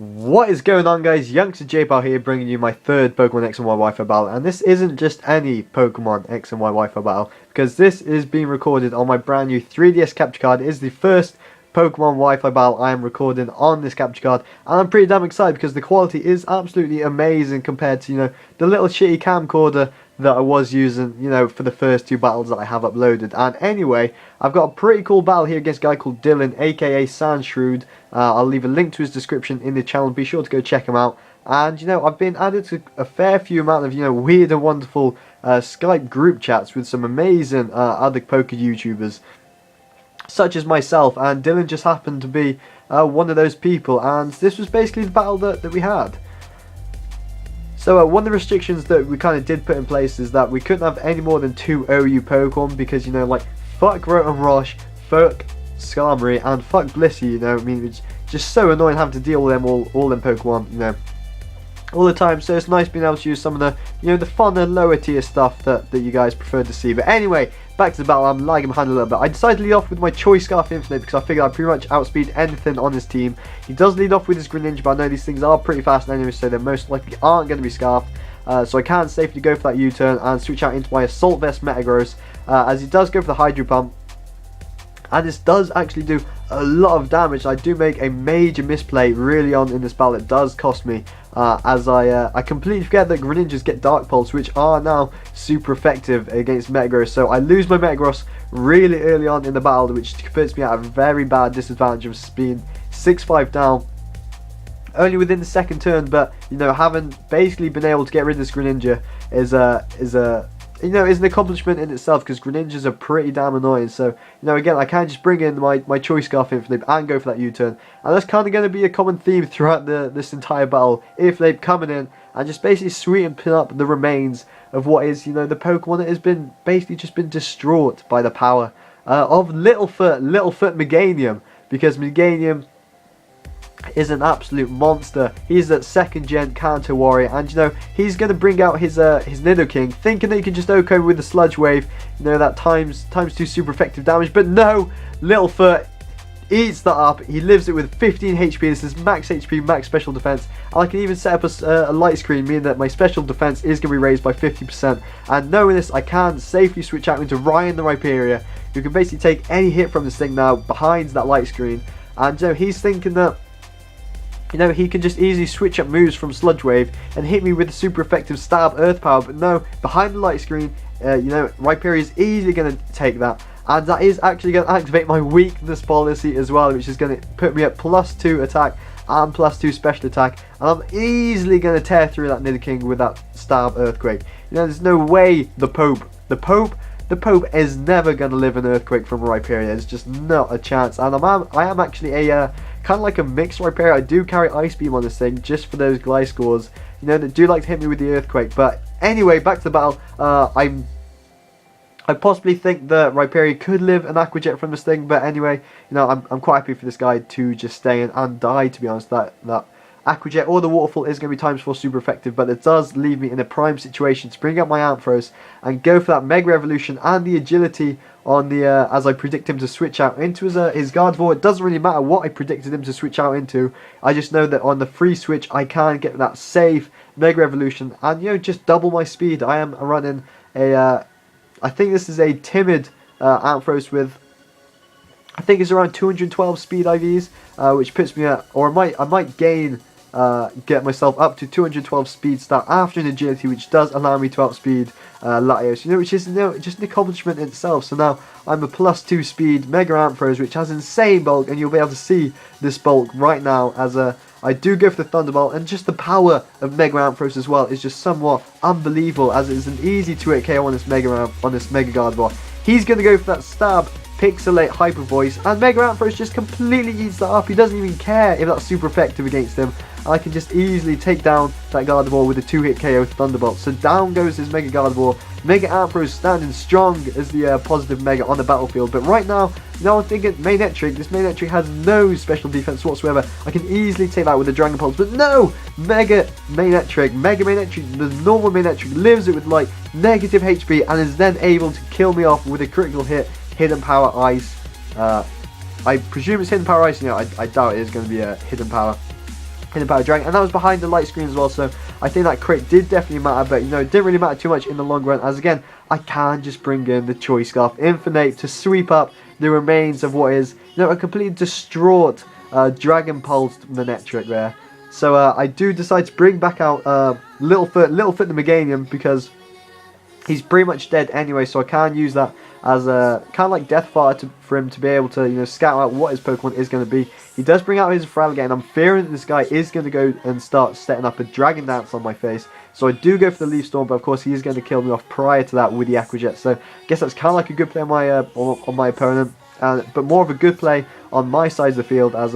What is going on, guys? Youngster J-Pal here, bringing you my third Pokemon X and Y Wi-Fi battle. And this isn't just any Pokemon X and Y Wi-Fi battle, because this is being recorded on my brand new 3DS capture card. It is the first Pokemon Wi-Fi battle I am recording on this capture card, and I'm pretty damn excited because the quality is absolutely amazing compared to, the little shitty camcorder that I was using, for the first two battles that I have uploaded. And anyway, I've got a pretty cool battle here against a guy called Dylan, aka SandShrewed. I'll leave a link to his description in the channel. Be sure to go check him out. And I've been added to a fair few amount of weird and wonderful Skype group chats with some amazing other poker YouTubers, such as myself. And Dylan just happened to be one of those people. And this was basically the battle that we had. So one of the restrictions that we kind of did put in place is that we couldn't have any more than 2 OU Pokemon, because fuck Rotom Rosh, fuck Skarmory, and fuck Blissey. I mean, it's just so annoying having to deal with them all them Pokemon, all the time. So it's nice being able to use some of the the funner, lower tier stuff that you guys prefer to see. But anyway, back to the battle. I'm lagging behind a little bit. I decided to lead off with my Choice Scarf Infinite because I figured I'd pretty much outspeed anything on his team. He does lead off with his Greninja, but I know these things are pretty fast anyway, so they most likely aren't going to be Scarfed. So I can safely go for that U-turn and switch out into my Assault Vest Metagross, as he does go for the Hydro Pump. And this does actually do a lot of damage. I do make a major misplay really on in this battle. It does cost me, as I completely forget that Greninjas get Dark Pulse, which are now super effective against Metagross. So I lose my Metagross really early on in the battle, which puts me at a very bad disadvantage of being 6-5 down only within the second turn. But having basically been able to get rid of this Greninja is an accomplishment in itself, because Greninjas are pretty damn annoying. So, again, I can just bring in my Choice Scarf Infinite and go for that U-turn. And that's kind of going to be a common theme throughout this entire battle. Infinite coming in and just basically sweeten up the remains of what is, the Pokemon that has been basically just been distraught by the power of Littlefoot Meganium, because Meganium is an absolute monster. He's that second gen counter warrior, and he's going to bring out his Nidoking, thinking that he can just OHKO with the Sludge Wave, that times 2 super effective damage. But no, Littlefoot eats that up. He lives it with 15 HP. This is max HP, max special defense, and I can even set up a light screen, meaning that my special defense is going to be raised by 50%. And knowing this, I can safely switch out into Ryan the Rhyperior, who can basically take any hit from this thing now behind that light screen. And he's thinking that he can just easily switch up moves from Sludge Wave and hit me with a super effective Stab Earth Power. But no, behind the light screen, Rhyperior is easily going to take that. And that is actually going to activate my weakness policy as well, which is going to put me at +2 attack and +2 special attack. And I'm easily going to tear through that Nidoking with that Stab Earthquake. There's no way the Pope is never going to live an Earthquake from Rhyperior. There's just not a chance. And I am actually a kind of like a mixed Rhyperior. I do carry Ice Beam on this thing just for those Gliscors, that do like to hit me with the Earthquake. But anyway, back to the battle. I possibly think that Rhyperior could live an Aqua Jet from this thing, but anyway, I'm quite happy for this guy to just stay in and die, to be honest. That Aqua Jet or the Waterfall is going to be ×4 super effective, but it does leave me in a prime situation to bring up my Ampharos and go for that Mega Evolution and the agility on the as I predict him to switch out into his Gardevoir. It doesn't really matter what I predicted him to switch out into. I just know that on the free switch I can get that safe Mega Evolution and just double my speed. I am running a I think this is a timid Ampharos with, I think it's around 212 speed IVs, which puts me at, or I might gain, get myself up to 212 speed stat after an agility, which does allow me to outspeed Latios, which is just an accomplishment in itself. So now I'm a +2 speed Mega Ampharos, which has insane bulk, and you'll be able to see this bulk right now as I do go for the Thunderbolt, and just the power of Mega Ampharos as well is just somewhat unbelievable, as it is an easy 2-hit KO on this Mega Gardevoir. He's going to go for that Stab, Pixelate, Hyper Voice, and Mega Ampharos just completely eats that up. He doesn't even care if that's super effective against him. I can just easily take down that Gardevoir with a 2-hit KO Thunderbolt. So down goes his Mega Gardevoir. Mega Ampharos standing strong as the positive Mega on the battlefield. But right now, I'm thinking Manectric. This Manectric has no special defense whatsoever. I can easily take that with the Dragon Pulse. But no! Mega Manectric, the normal Manectric lives it with like negative HP and is then able to kill me off with a critical hit, Hidden Power Ice. I presume it's Hidden Power Ice. I doubt it is going to be a Hidden Power. in the Power Dragon, and that was behind the light screen as well, so I think that crit did definitely matter, but you know, it didn't really matter too much in the long run, as again, I can just bring in the Choice Scarf Infinite to sweep up the remains of what is, you know, a completely distraught Dragon Pulsed Manectric there. So I do decide to bring back out Littlefoot the Meganium, because he's pretty much dead anyway, so I can use that as a kind of like Death Fire for him to be able to, you know, scout out what his Pokemon is going to be. He does bring out his Feraligatr, and I'm fearing that this guy is going to go and start setting up a Dragon Dance on my face. So I do go for the Leaf Storm, but of course he is going to kill me off prior to that with the Aqua Jet. So I guess that's kind of like a good play on my opponent, but more of a good play on my side of the field, as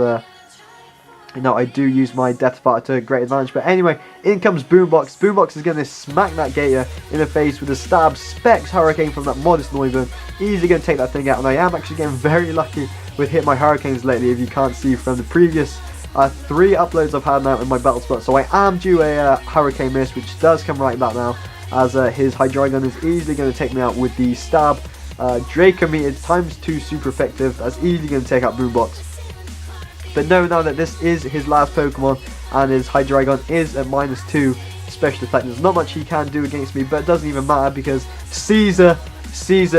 you know, I do use my Death Fire to great advantage. But anyway, in comes Boombox. Boombox is going to smack that Gator in the face with a Stab Specs Hurricane from that modest Noivern. Easily going to take that thing out, and I am actually getting very lucky with hitting my Hurricanes lately, if you can't see from the previous 3 uploads I've had now in my battle spot. So I am due a Hurricane Miss, which does come right back now, as his Hydreigon is easily going to take me out with the Stab Draco Meter ×2 super effective. That's easily going to take out Boombox. But know now that this is his last Pokemon, and his Hydreigon is at -2 special attack. There's not much he can do against me, but it doesn't even matter, because Ceasar,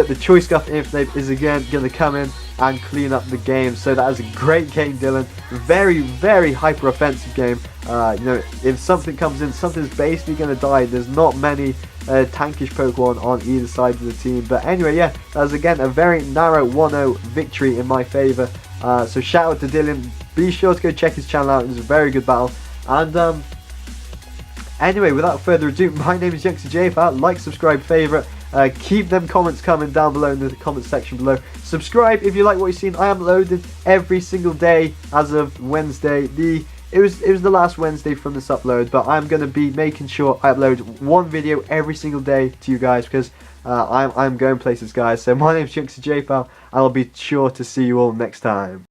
the Choice Scarf Infinite, is again going to come in and clean up the game. So that is a great game, Dylan. Very, very hyper offensive game. You know, if something comes in, something's basically going to die. There's not many tankish Pokemon on either side of the team. But anyway, yeah, that was again a very narrow 1-0 victory in my favour. So shout out to Dylan. Be sure to go check his channel out. It was a very good battle. And anyway, without further ado, my name is Youngster JPal. Like, subscribe, favourite. Keep them comments coming down below in the comment section below. Subscribe if you like what you've seen. I am loaded every single day as of Wednesday. It was the last Wednesday from this upload, but I'm going to be making sure I upload one video every single day to you guys, because I'm going places, guys. So my name is Youngster JPal, and I'll be sure to see you all next time.